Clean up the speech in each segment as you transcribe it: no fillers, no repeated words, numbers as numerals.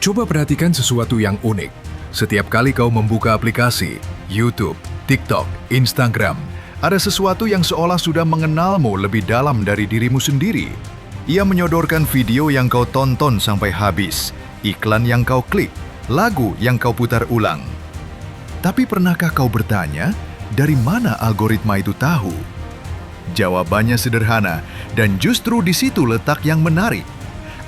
Coba perhatikan sesuatu yang unik. Setiap kali kau membuka aplikasi, YouTube, TikTok, Instagram, ada sesuatu yang seolah sudah mengenalmu lebih dalam dari dirimu sendiri. Ia menyodorkan video yang kau tonton sampai habis, iklan yang kau klik, lagu yang kau putar ulang. Tapi pernahkah kau bertanya, dari mana algoritma itu tahu? Jawabannya sederhana, dan justru di situ letak yang menarik.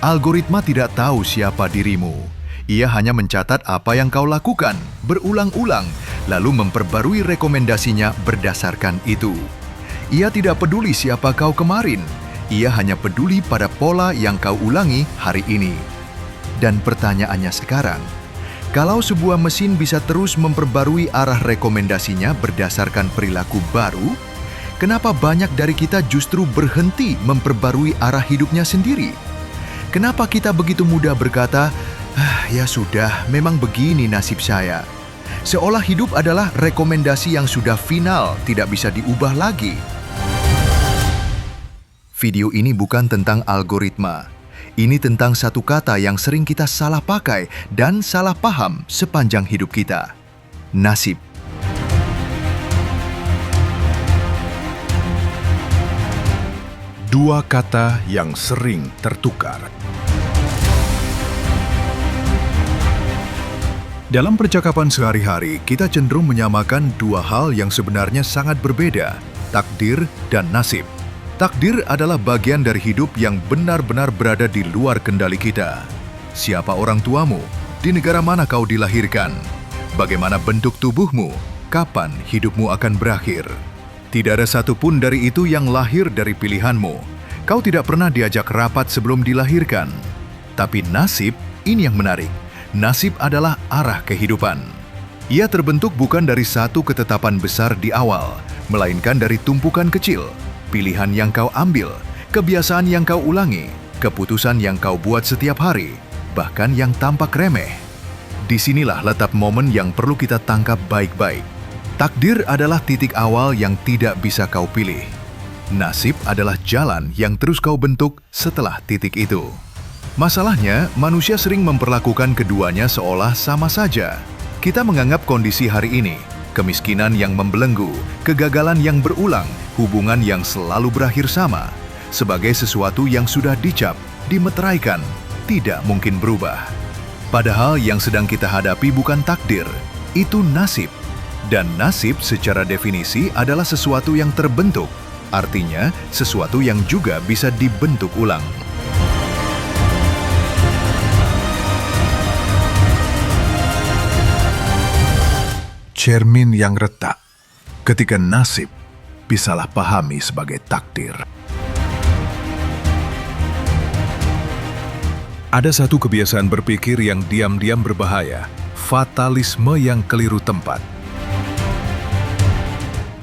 Algoritma tidak tahu siapa dirimu. Ia hanya mencatat apa yang kau lakukan, berulang-ulang, lalu memperbarui rekomendasinya berdasarkan itu. Ia tidak peduli siapa kau kemarin. Ia hanya peduli pada pola yang kau ulangi hari ini. Dan pertanyaannya sekarang, kalau sebuah mesin bisa terus memperbarui arah rekomendasinya berdasarkan perilaku baru, kenapa banyak dari kita justru berhenti memperbarui arah hidupnya sendiri? Kenapa kita begitu mudah berkata, ya sudah, memang begini nasib saya. Seolah hidup adalah rekomendasi yang sudah final, tidak bisa diubah lagi. Video ini bukan tentang algoritma. Ini tentang satu kata yang sering kita salah pakai dan salah paham sepanjang hidup kita. Nasib. Dua kata yang sering tertukar. Dalam percakapan sehari-hari, kita cenderung menyamakan dua hal yang sebenarnya sangat berbeda, takdir dan nasib. Takdir adalah bagian dari hidup yang benar-benar berada di luar kendali kita. Siapa orang tuamu? Di negara mana kau dilahirkan? Bagaimana bentuk tubuhmu? Kapan hidupmu akan berakhir? Tidak ada satupun dari itu yang lahir dari pilihanmu. Kau tidak pernah diajak rapat sebelum dilahirkan. Tapi nasib, ini yang menarik. Nasib adalah arah kehidupan. Ia terbentuk bukan dari satu ketetapan besar di awal, melainkan dari tumpukan kecil, pilihan yang kau ambil, kebiasaan yang kau ulangi, keputusan yang kau buat setiap hari, bahkan yang tampak remeh. Disinilah letak momen yang perlu kita tangkap baik-baik. Takdir adalah titik awal yang tidak bisa kau pilih. Nasib adalah jalan yang terus kau bentuk setelah titik itu. Masalahnya, manusia sering memperlakukan keduanya seolah sama saja. Kita menganggap kondisi hari ini, kemiskinan yang membelenggu, kegagalan yang berulang, hubungan yang selalu berakhir sama, sebagai sesuatu yang sudah dicap, dimeteraikan, tidak mungkin berubah. Padahal yang sedang kita hadapi bukan takdir, itu nasib. Dan nasib secara definisi adalah sesuatu yang terbentuk, artinya sesuatu yang juga bisa dibentuk ulang. Cermin yang retak ketika nasib bisalah pahami sebagai takdir. Ada satu kebiasaan berpikir yang diam-diam berbahaya, fatalisme yang keliru tempat.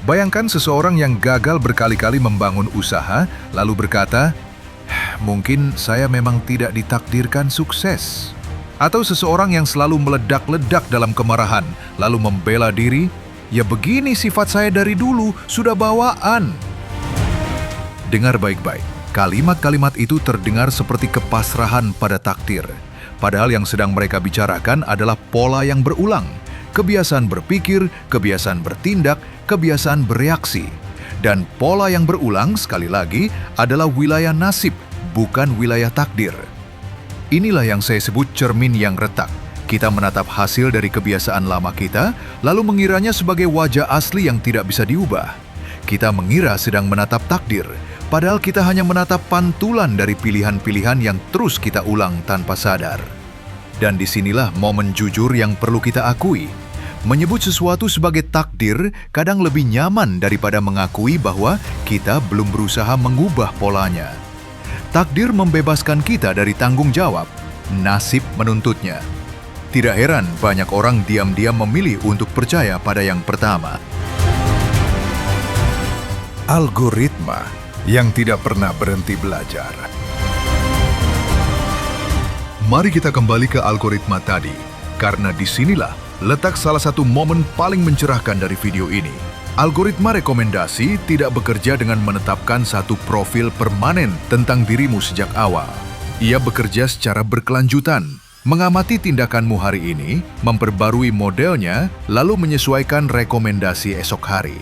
Bayangkan seseorang yang gagal berkali-kali membangun usaha, lalu berkata, mungkin saya memang tidak ditakdirkan sukses. Atau seseorang yang selalu meledak-ledak dalam kemarahan, lalu membela diri, ya begini sifat saya dari dulu, sudah bawaan. Dengar baik-baik, kalimat-kalimat itu terdengar seperti kepasrahan pada takdir. Padahal yang sedang mereka bicarakan adalah pola yang berulang, kebiasaan berpikir, kebiasaan bertindak, kebiasaan bereaksi. Dan pola yang berulang, sekali lagi, adalah wilayah nasib, bukan wilayah takdir. Inilah yang saya sebut cermin yang retak. Kita menatap hasil dari kebiasaan lama kita, lalu mengiranya sebagai wajah asli yang tidak bisa diubah. Kita mengira sedang menatap takdir, padahal kita hanya menatap pantulan dari pilihan-pilihan yang terus kita ulang tanpa sadar. Dan disinilah momen jujur yang perlu kita akui. Menyebut sesuatu sebagai takdir kadang lebih nyaman daripada mengakui bahwa kita belum berusaha mengubah polanya. Takdir membebaskan kita dari tanggung jawab, nasib menuntutnya. Tidak heran banyak orang diam-diam memilih untuk percaya pada yang pertama. Algoritma yang tidak pernah berhenti belajar. Mari kita kembali ke algoritma tadi, karena disinilah letak salah satu momen paling mencerahkan dari video ini. Algoritma rekomendasi tidak bekerja dengan menetapkan satu profil permanen tentang dirimu sejak awal. Ia bekerja secara berkelanjutan, mengamati tindakanmu hari ini, memperbarui modelnya, lalu menyesuaikan rekomendasi esok hari.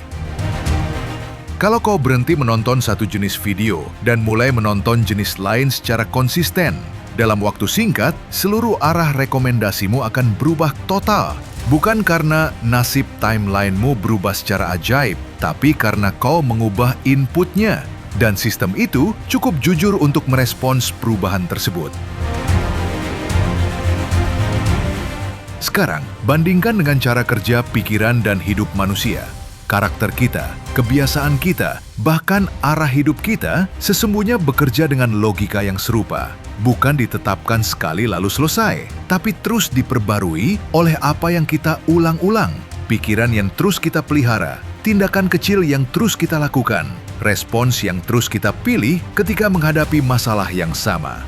Kalau kau berhenti menonton satu jenis video dan mulai menonton jenis lain secara konsisten, dalam waktu singkat, seluruh arah rekomendasimu akan berubah total. Bukan karena nasib timelinemu berubah secara ajaib, tapi karena kau mengubah inputnya. Dan sistem itu cukup jujur untuk merespons perubahan tersebut. Sekarang, bandingkan dengan cara kerja pikiran dan hidup manusia. Karakter kita, kebiasaan kita, bahkan arah hidup kita sesungguhnya bekerja dengan logika yang serupa. Bukan ditetapkan sekali lalu selesai, tapi terus diperbarui oleh apa yang kita ulang-ulang, pikiran yang terus kita pelihara, tindakan kecil yang terus kita lakukan, respons yang terus kita pilih ketika menghadapi masalah yang sama.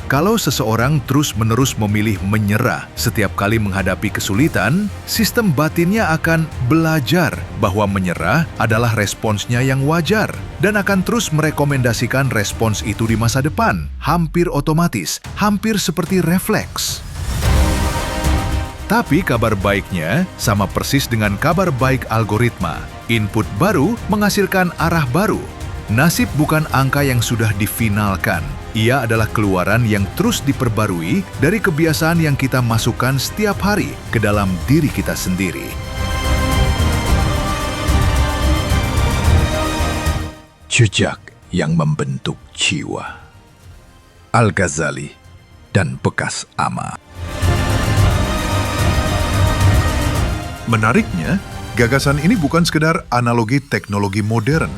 Kalau seseorang terus-menerus memilih menyerah setiap kali menghadapi kesulitan, sistem batinnya akan belajar bahwa menyerah adalah responsnya yang wajar dan akan terus merekomendasikan respons itu di masa depan, hampir otomatis, hampir seperti refleks. Tapi kabar baiknya sama persis dengan kabar baik algoritma. Input baru menghasilkan arah baru. Nasib bukan angka yang sudah difinalkan. Ia adalah keluaran yang terus diperbarui dari kebiasaan yang kita masukkan setiap hari ke dalam diri kita sendiri. Jejak yang membentuk jiwa. Al-Ghazali dan bekas ama. Menariknya, gagasan ini bukan sekedar analogi teknologi modern.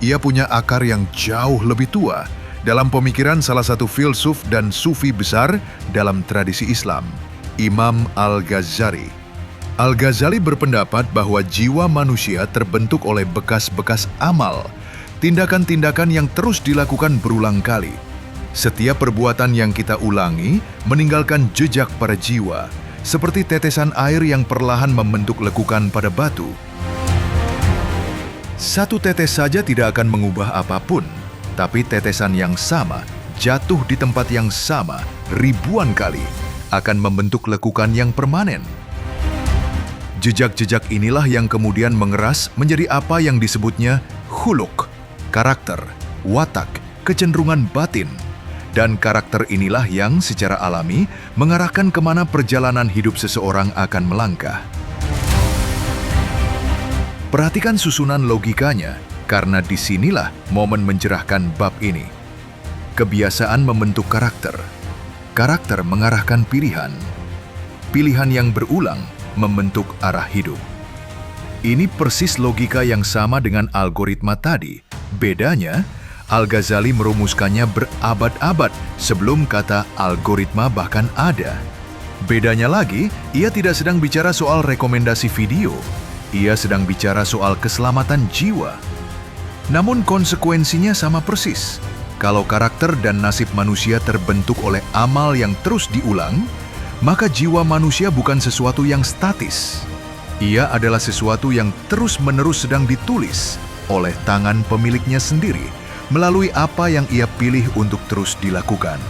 Ia punya akar yang jauh lebih tua dalam pemikiran salah satu filsuf dan sufi besar dalam tradisi Islam, Imam Al-Ghazali. Al-Ghazali berpendapat bahwa jiwa manusia terbentuk oleh bekas-bekas amal, tindakan-tindakan yang terus dilakukan berulang kali. Setiap perbuatan yang kita ulangi meninggalkan jejak pada jiwa, seperti tetesan air yang perlahan membentuk lekukan pada batu. Satu tetes saja tidak akan mengubah apapun, tapi tetesan yang sama, jatuh di tempat yang sama, ribuan kali, akan membentuk lekukan yang permanen. Jejak-jejak inilah yang kemudian mengeras menjadi apa yang disebutnya khuluk, karakter, watak, kecenderungan batin. Dan karakter inilah yang secara alami mengarahkan kemana perjalanan hidup seseorang akan melangkah. Perhatikan susunan logikanya, karena disinilah momen mencerahkan bab ini. Kebiasaan membentuk karakter. Karakter mengarahkan pilihan. Pilihan yang berulang membentuk arah hidup. Ini persis logika yang sama dengan algoritma tadi. Bedanya, Al-Ghazali merumuskannya berabad-abad sebelum kata algoritma bahkan ada. Bedanya lagi, ia tidak sedang bicara soal rekomendasi video. Ia sedang bicara soal keselamatan jiwa. Namun konsekuensinya sama persis. Kalau karakter dan nasib manusia terbentuk oleh amal yang terus diulang, maka jiwa manusia bukan sesuatu yang statis. Ia adalah sesuatu yang terus-menerus sedang ditulis oleh tangan pemiliknya sendiri, melalui apa yang ia pilih untuk terus dilakukan.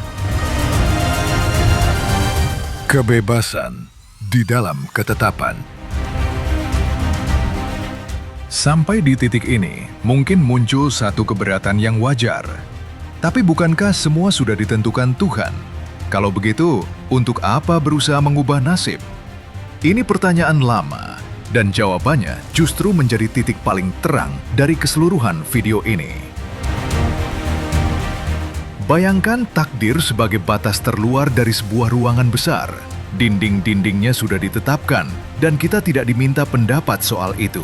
Kebebasan di dalam ketetapan. Sampai di titik ini, mungkin muncul satu keberatan yang wajar. Tapi bukankah semua sudah ditentukan Tuhan? Kalau begitu, untuk apa berusaha mengubah nasib? Ini pertanyaan lama, dan jawabannya justru menjadi titik paling terang dari keseluruhan video ini. Bayangkan takdir sebagai batas terluar dari sebuah ruangan besar. Dinding-dindingnya sudah ditetapkan, dan kita tidak diminta pendapat soal itu.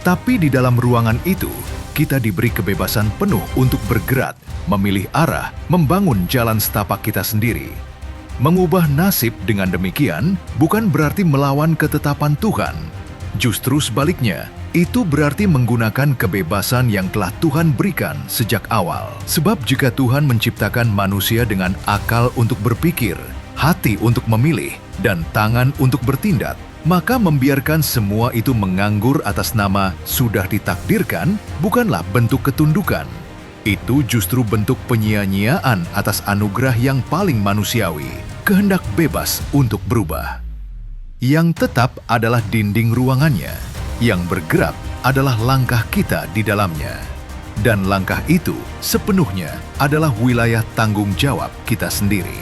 Tapi di dalam ruangan itu, kita diberi kebebasan penuh untuk bergerak, memilih arah, membangun jalan setapak kita sendiri. Mengubah nasib dengan demikian bukan berarti melawan ketetapan Tuhan. Justru sebaliknya, itu berarti menggunakan kebebasan yang telah Tuhan berikan sejak awal. Sebab jika Tuhan menciptakan manusia dengan akal untuk berpikir, hati untuk memilih, dan tangan untuk bertindak, maka membiarkan semua itu menganggur atas nama sudah ditakdirkan bukanlah bentuk ketundukan. Itu justru bentuk penyia-nyiaan atas anugerah yang paling manusiawi, kehendak bebas untuk berubah. Yang tetap adalah dinding ruangannya, yang bergerak adalah langkah kita di dalamnya. Dan langkah itu sepenuhnya adalah wilayah tanggung jawab kita sendiri.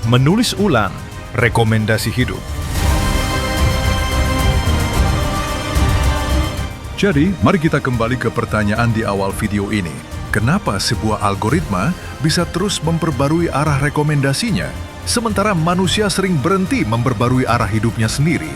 Menulis ulang rekomendasi hidup. Jadi, mari kita kembali ke pertanyaan di awal video ini. Kenapa sebuah algoritma bisa terus memperbarui arah rekomendasinya, sementara manusia sering berhenti memperbarui arah hidupnya sendiri?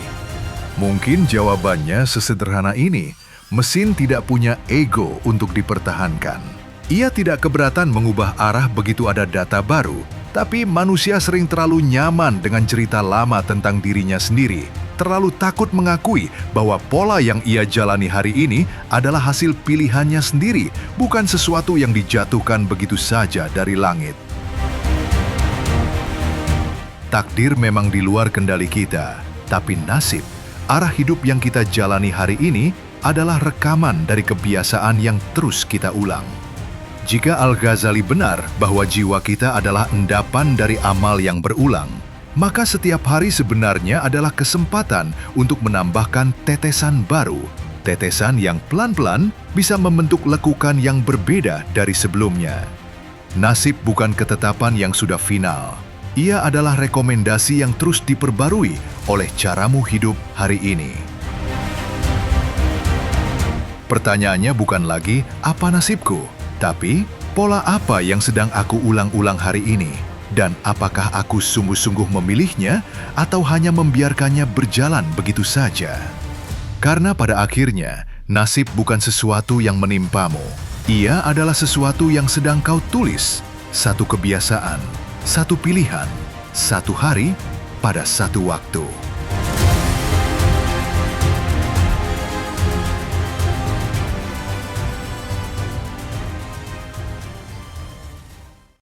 Mungkin jawabannya sesederhana ini. Mesin tidak punya ego untuk dipertahankan. Ia tidak keberatan mengubah arah begitu ada data baru, tapi manusia sering terlalu nyaman dengan cerita lama tentang dirinya sendiri, terlalu takut mengakui bahwa pola yang ia jalani hari ini adalah hasil pilihannya sendiri, bukan sesuatu yang dijatuhkan begitu saja dari langit. Takdir memang di luar kendali kita, tapi nasib, arah hidup yang kita jalani hari ini adalah rekaman dari kebiasaan yang terus kita ulang. Jika Al-Ghazali benar bahwa jiwa kita adalah endapan dari amal yang berulang, maka setiap hari sebenarnya adalah kesempatan untuk menambahkan tetesan baru, tetesan yang pelan-pelan bisa membentuk lekukan yang berbeda dari sebelumnya. Nasib bukan ketetapan yang sudah final. Ia adalah rekomendasi yang terus diperbarui oleh caramu hidup hari ini. Pertanyaannya bukan lagi, apa nasibku? Tapi, pola apa yang sedang aku ulang-ulang hari ini? Dan apakah aku sungguh-sungguh memilihnya atau hanya membiarkannya berjalan begitu saja? Karena pada akhirnya, nasib bukan sesuatu yang menimpamu. Ia adalah sesuatu yang sedang kau tulis. Satu kebiasaan, satu pilihan, satu hari, pada satu waktu.